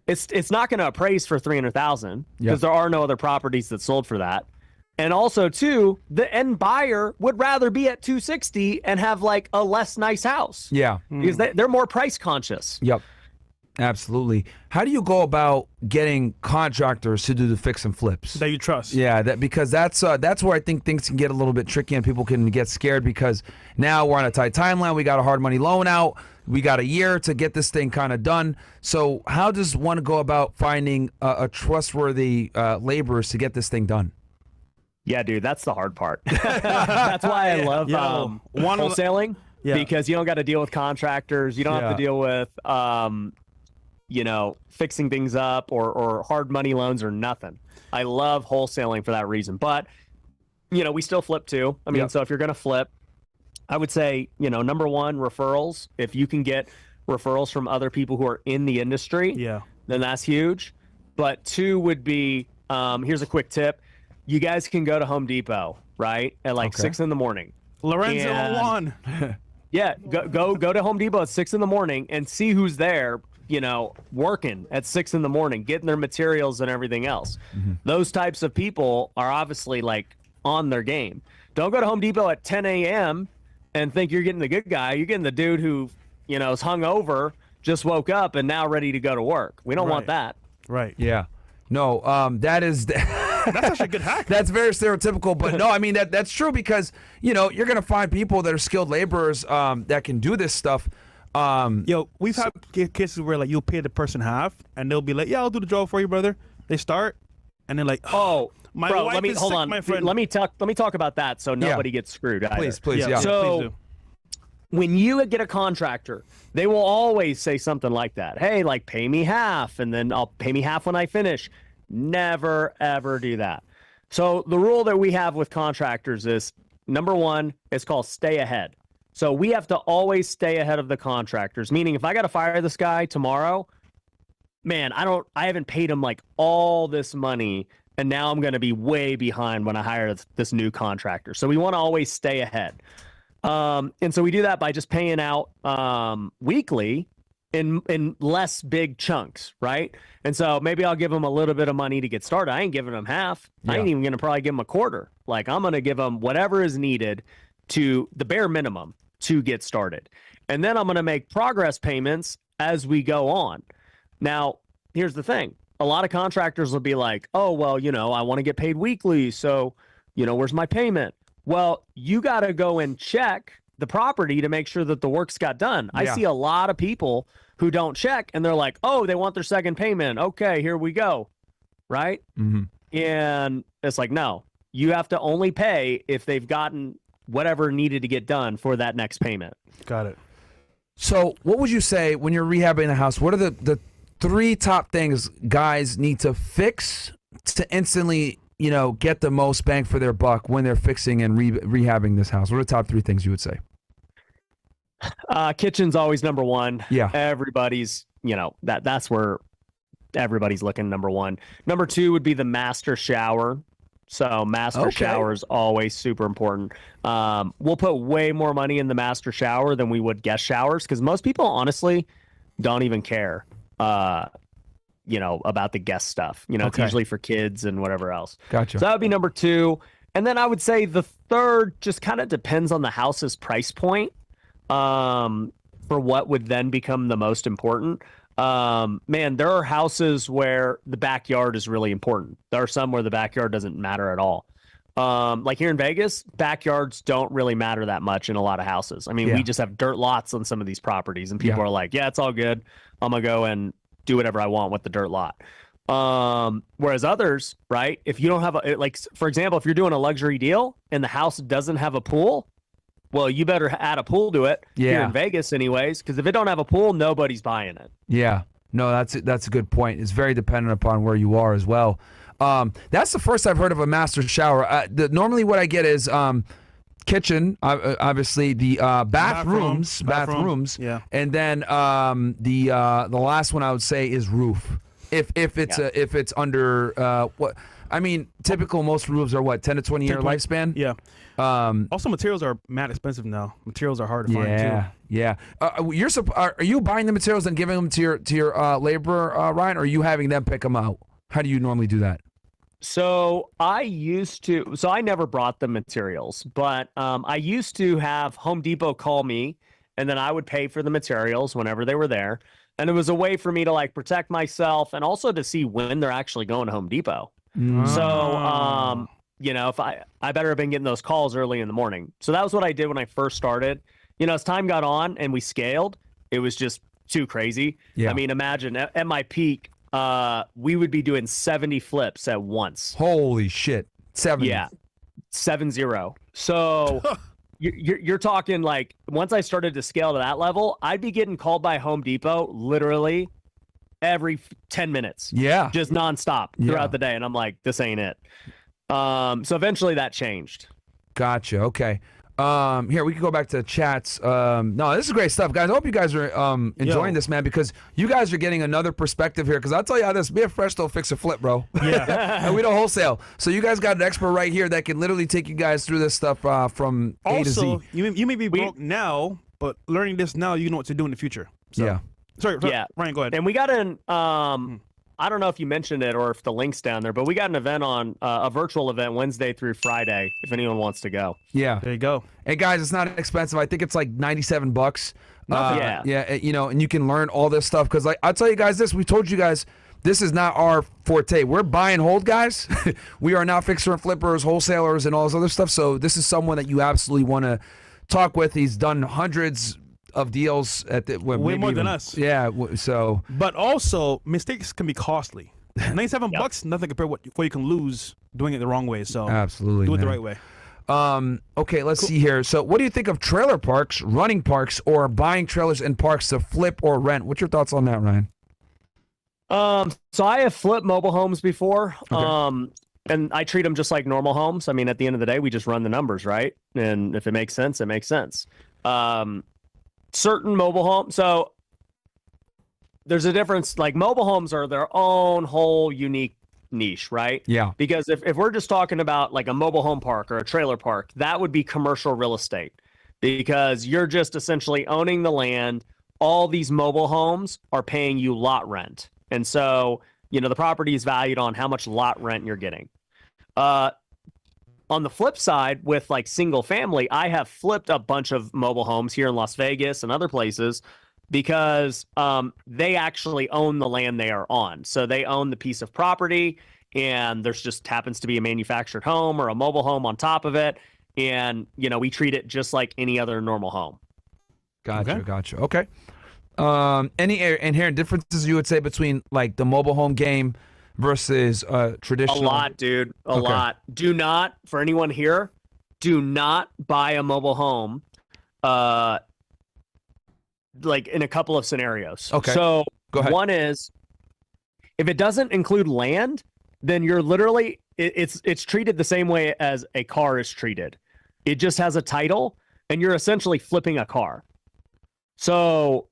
it's not going to appraise for $300,000 because Yep. there are no other properties that sold for that. And also, too, the end buyer would rather be at 260 and have like a less nice house. Yeah. Because they're more price conscious. Yep. Absolutely. How do you go about getting contractors to do the fix and flips? That you trust. Yeah, because that's where I think things can get a little bit tricky and people can get scared because now we're on a tight timeline. We got a hard money loan out. We got a year to get this thing kind of done. So how does one go about finding a trustworthy laborers to get this thing done? Yeah, dude, that's the hard part. That's why I love wholesaling because you don't got to deal with contractors. You don't have to deal with, fixing things up or hard money loans or nothing. I love wholesaling for that reason. But, we still flip too. I mean, so if you're going to flip, I would say, number one, referrals. If you can get referrals from other people who are in the industry, then that's huge. But two would be, here's a quick tip. You guys can go to Home Depot, right, at like 6 in the morning. Lorenzo won. Yeah, go to Home Depot at 6 in the morning and see who's there, working at 6 in the morning, getting their materials and everything else. Those types of people are obviously like on their game. Don't go to Home Depot at 10 a.m. and think you're getting the good guy. You're getting the dude who, is hungover, just woke up and now ready to go to work. We don't want that. Right. Yeah. No, that is... That's actually a good hack. That's very stereotypical, but no, I mean that's true because you're gonna find people that are skilled laborers that can do this stuff. We've had cases where like you'll pay the person half, and they'll be like, "Yeah, I'll do the job for you, brother." They start, and they're like, "Oh, my bro, wife let me is hold sick, on. my friend." Let me talk about that so nobody gets screwed. Either. Please, yeah. So, please do. When you get a contractor, they will always say something like that. Hey, like pay me half, and then I'll pay me half when I finish. Never ever do that. So the rule that we have with contractors is, number one, it's called stay ahead. So we have to always stay ahead of the contractors, meaning if I got to fire this guy tomorrow, man, I haven't paid him like all this money, and now I'm going to be way behind when I hire this new contractor. So we want to always stay ahead. And so we do that by just paying out weekly in less big chunks, right? And so maybe I'll give them a little bit of money to get started. I ain't giving them half. I ain't even going to probably give them a quarter. Like I'm going to give them whatever is needed to the bare minimum to get started. And then I'm going to make progress payments as we go on. Now, here's the thing. A lot of contractors will be like, oh, well, I want to get paid weekly. So, where's my payment? Well, you got to go and check the property to make sure that the work's got done. I see a lot of people who don't check and they're like, oh, they want their second payment. Okay, here we go. Right? And it's like, no, you have to only pay if they've gotten whatever needed to get done for that next payment. Got it. So what would you say when you're rehabbing a house? What are the three top things guys need to fix to instantly, get the most bang for their buck when they're fixing and rehabbing this house? What are the top three things you would say? Kitchen's always number one. Yeah. Everybody's, that's where everybody's looking number one. Number two would be the master shower. So master shower is always super important. We'll put way more money in the master shower than we would guest showers because most people honestly don't even care, about the guest stuff. It's usually for kids and whatever else. Gotcha. So that would be number two. And then I would say the third just kind of depends on the house's price point for what would then become the most important. Man, there are houses where the backyard is really important. There are some where the backyard doesn't matter at all. Like here in Vegas, backyards don't really matter that much in a lot of houses. I mean, we just have dirt lots on some of these properties and people are like, yeah, it's all good. I'm going to go and do whatever I want with the dirt lot. Whereas others, right, if you don't have for example, if you're doing a luxury deal and the house doesn't have a pool, well, you better add a pool to it here in Vegas anyways, because if it don't have a pool, nobody's buying it. Yeah. No, that's a good point. It's very dependent upon where you are as well. That's the first I've heard of a master shower. Normally what I get is kitchen, obviously the bathrooms, yeah, and then the last one I would say is roof. If it's under what I mean, typical most roofs are what 10 to 20 year lifespan. Yeah. Also, materials are mad expensive now. Materials are hard to find too. Yeah. Are you buying the materials and giving them to your laborer, Ryan, or are you having them pick them out? How do you normally do that? So I never brought the materials, but I used to have Home Depot call me, and then I would pay for the materials whenever they were there. And it was a way for me to like protect myself and also to see when they're actually going to Home Depot. So, if I better have been getting those calls early in the morning. So that was what I did when I first started. As time got on and we scaled, it was just too crazy. Yeah. I mean, imagine at my peak, we would be doing 70 flips at once. Holy shit. 70. Yeah. 70. So you're talking like once I started to scale to that level, I'd be getting called by Home Depot literally every 10 minutes. Yeah. Just nonstop throughout the day. And I'm like, this ain't it. So eventually that changed. Gotcha. Okay. Here, we can go back to chats. No, this is great stuff, guys. I hope you guys are enjoying this, man, because you guys are getting another perspective here. Because I'll tell you how this, be a fresh don't fix a flip, bro. Yeah. And we don't wholesale. So you guys got an expert right here that can literally take you guys through this stuff from A to Z. Also, you may be broke now, but learning this now, you know what to do in the future. So. Yeah. Sorry, Ryan, go ahead. And we got an, I don't know if you mentioned it or if the link's down there, but we got an event on a virtual event Wednesday through Friday if anyone wants to go. Yeah. There you go. Hey, guys, it's not expensive. I think it's like $97. Yeah. Yeah, and you can learn all this stuff because, like, I'll tell you guys this. We told you guys this is not our forte. We're buy and hold guys. We are not fixer and flippers, wholesalers, and all this other stuff. So this is someone that you absolutely want to talk with. He's done hundreds of deals at way more than us. Yeah, so but also mistakes can be costly. $97, nothing compared to what you can lose doing it the wrong way. So absolutely, do it man. the right way. Okay, let's see here. So what do you think of trailer parks, running parks, or buying trailers and parks to flip or rent? What's your thoughts on that, Ryan? So I have flipped mobile homes before. Okay. And I treat them just like normal homes. I mean, at the end of the day, we just run the numbers, right? And if it makes sense, it makes sense. Certain mobile homes. So there's a difference. Like mobile homes are their own whole unique niche, right? Yeah. Because if we're just talking about like a mobile home park or a trailer park, that would be commercial real estate because you're just essentially owning the land. All these mobile homes are paying you lot rent. And so, the property is valued on how much lot rent you're getting. On the flip side, with like single family, I have flipped a bunch of mobile homes here in Las Vegas and other places because they actually own the land they are on. So they own the piece of property and there's just happens to be a manufactured home or a mobile home on top of it. And, we treat it just like any other normal home. Gotcha. Okay. Any inherent differences you would say between like the mobile home game versus traditional? A lot, dude. A lot. Do not, for anyone here, do not buy a mobile home like in a couple of scenarios. Okay. So go ahead. One is if it doesn't include land, then you're literally it's treated the same way as a car is treated. It just has a title and you're essentially flipping a car. So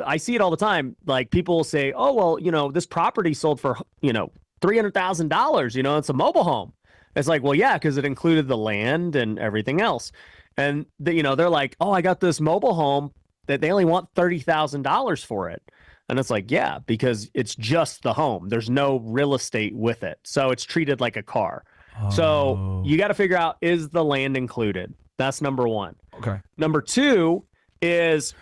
I see it all the time. Like people will say, oh, well, this property sold for, $300,000, it's a mobile home. It's like, well, yeah, because it included the land and everything else. And, they're like, oh, I got this mobile home that they only want $30,000 for it. And it's like, yeah, because it's just the home. There's no real estate with it. So it's treated like a car. Oh. So you got to figure out, is the land included? That's number one. Okay. Number two is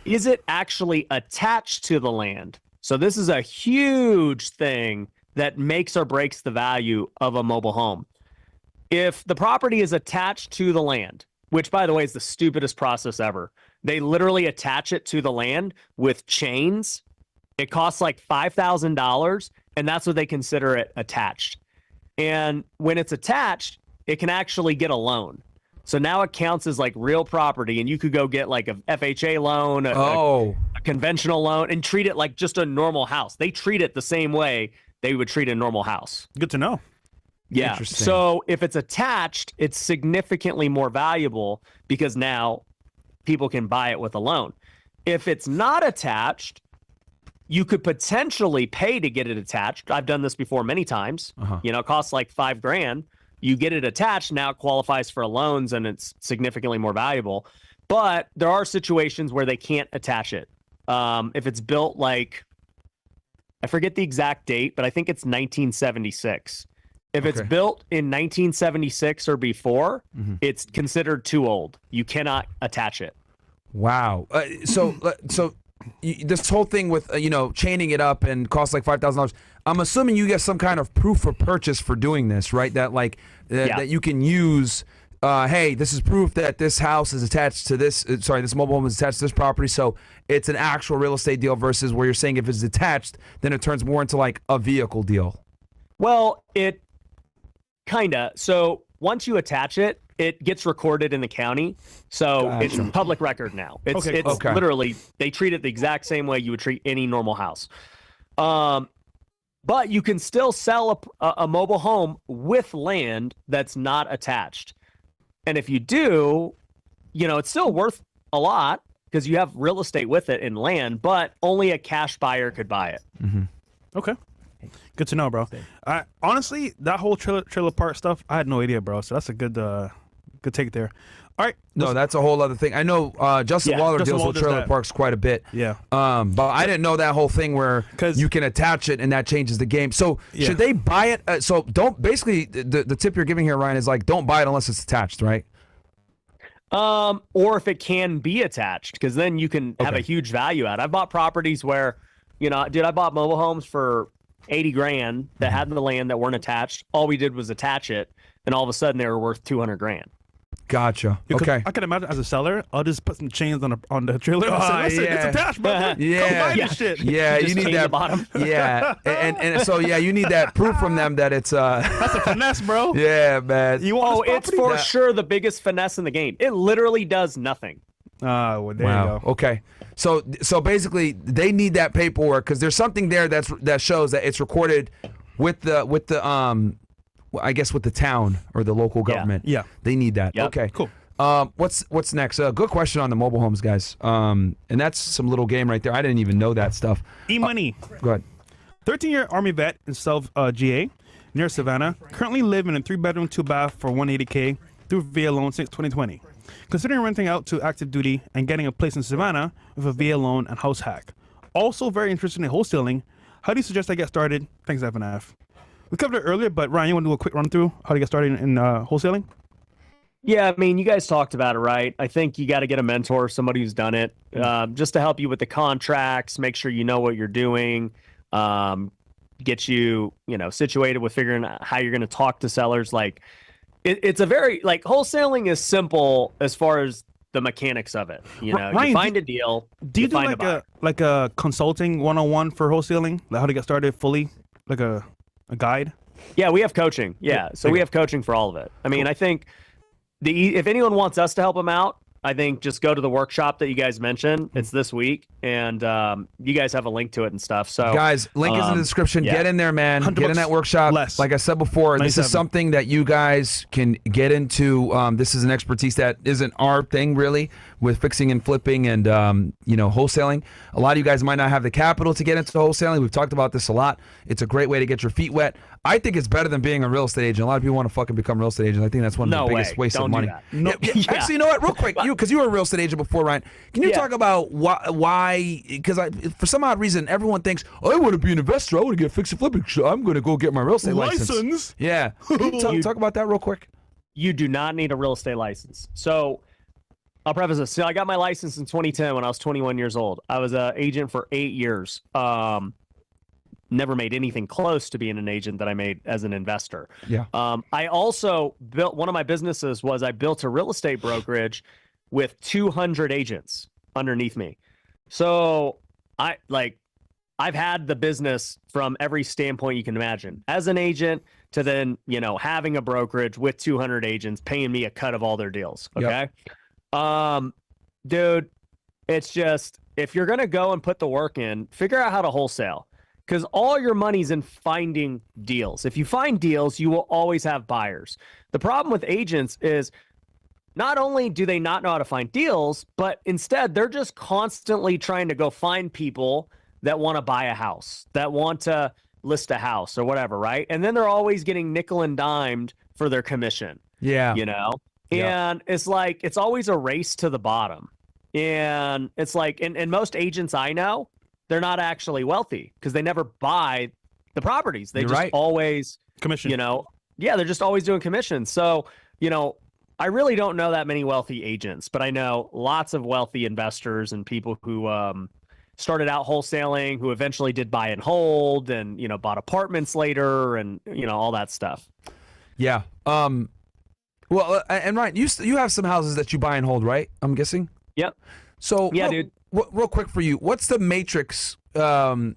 it actually attached to the land? So this is a huge thing that makes or breaks the value of a mobile home. If the property is attached to the land, which by the way is the stupidest process ever, they literally attach it to the land with chains. It costs like $5,000 and that's what they consider it attached. And when it's attached, it can actually get a loan. So now it counts as like real property and you could go get like a FHA loan, a conventional loan and treat it like just a normal house. They treat it the same way they would treat a normal house. Good to know. Yeah. So if it's attached, it's significantly more valuable because now people can buy it with a loan. If it's not attached, you could potentially pay to get it attached. I've done this before many times. You know, it costs like $5,000. You get it attached, now it qualifies for loans and it's significantly more valuable. But there are situations where they can't attach it. If it's built like, I forget the exact date, but I think it's 1976. If it's built in 1976 or before, it's considered too old. You cannot attach it. Wow. So this whole thing with chaining it up and costs like $5,000. I'm assuming you get some kind of proof of purchase for doing this, right? That that you can use. Hey, this is proof that this house is attached to this. This mobile home is attached to this property. So it's an actual real estate deal versus where you're saying if it's detached, then it turns more into like a vehicle deal. Well, it kinda. So once you attach it, it gets recorded in the county. So it's public record now. It's literally, they treat it the exact same way you would treat any normal house. But you can still sell a mobile home with land that's not attached. And if you do, it's still worth a lot because you have real estate with it in land, but only a cash buyer could buy it. Okay. Good to know, bro. Honestly, that whole trailer park stuff, I had no idea, bro. So that's a good take there. All right. No, that's a whole other thing. I know Justin Waller deals with trailer parks quite a bit. Yeah. But I didn't know that whole thing where you can attach it and that changes the game. So should they buy it? So don't, basically the tip you're giving here, Ryan, is like don't buy it unless it's attached, right? Or if it can be attached, because then you can have a huge value out. I've bought properties where, I bought mobile homes for $80,000 that had the land that weren't attached. All we did was attach it, and all of a sudden they were worth $200,000. Gotcha. Okay. I can imagine as a seller, I'll just put some chains on the trailer. I'll say, listen, it's attached, bro. Come buy this shit. Yeah, you need that bottom. Yeah, and so you need that proof from them that it's That's a finesse, bro. Yeah, man. It's for sure the biggest finesse in the game. It literally does nothing. Well, there you go. Okay. So basically, they need that paperwork because there's something there that shows that it's recorded with the I guess with the town or the local government. Yeah. They need that. Yep. Okay. Cool. What's next? Good question on the mobile homes, guys. And that's some little game right there. I didn't even know that stuff. E-money. Go ahead. 13-year Army vet in South GA near Savannah. Currently living in a 3-bedroom, 2-bath for $180K through VA loan since 2020. Considering renting out to active duty and getting a place in Savannah with a VA loan and house hack. Also very interested in wholesaling. How do you suggest I get started? Thanks, FNF. We covered it earlier, but Ryan, you want to do a quick run through how to get started in wholesaling? Yeah, I mean, you guys talked about it, right? I think you got to get a mentor, somebody who's done it, just to help you with the contracts, make sure you know what you're doing, get you, situated with figuring out how you're going to talk to sellers. Like, it's a very, wholesaling is simple as far as the mechanics of it. Ryan, you find a deal. Do you do like a consulting 101 for wholesaling, like how to get started fully, like a guide? Yeah, we have coaching. Yeah, so we have coaching for all of it. I mean, I think if anyone wants us to help them out, I think just go to the workshop that you guys mentioned. It's this week, and you guys have a link to it and stuff. So, guys, link is in the description. Get in there, man. Get in that workshop. Like I said before, this is something that you guys can get into. This is an expertise that isn't our thing, really, with fixing and flipping and wholesaling. A lot of you guys might not have the capital to get into wholesaling. We've talked about this a lot. It's a great way to get your feet wet. I think it's better than being a real estate agent. A lot of people want to fucking become real estate agents. I think that's one of the biggest wastes of money. No, Actually, you know what? Real quick, because you were a real estate agent before, Ryan. Can you talk about why? Because for some odd reason, everyone thinks, I want to be an investor. I want to get fix and flipping. I'm going to go get my real estate license. Yeah. Can you talk about that real quick? You do not need a real estate license. So I'll preface this. So I got my license in 2010 when I was 21 years old. I was an agent for 8 years. Never made anything close to being an agent that I made as an investor. Yeah. I also built one of my businesses was I built a real estate brokerage with 200 agents underneath me. So I've had the business from every standpoint you can imagine. As an agent to then, having a brokerage with 200 agents paying me a cut of all their deals. Okay. Yep. Dude, it's just, if you're going to go and put the work in, figure out how to wholesale. Because all your money's in finding deals. If you find deals, you will always have buyers. The problem with agents is not only do they not know how to find deals, but instead they're just constantly trying to go find people that want to buy a house, that want to list a house or whatever, right? And then they're always getting nickel and dimed for their commission. Yeah. You know? Yeah. And it's like, it's always a race to the bottom. And it's like, and most agents I know, they're not actually wealthy because they never buy the properties. They You're just right. always, Commission. you know, yeah, they're just always doing commissions. So, you know, I really don't know that many wealthy agents, but I know lots of wealthy investors and people who started out wholesaling, who eventually did buy and hold and, you know, bought apartments later and, you know, all that stuff. Yeah. Well, and Ryan, you have some houses that you buy and hold, right? I'm guessing. Yep. So Yeah, dude. Real quick for you, what's the matrix for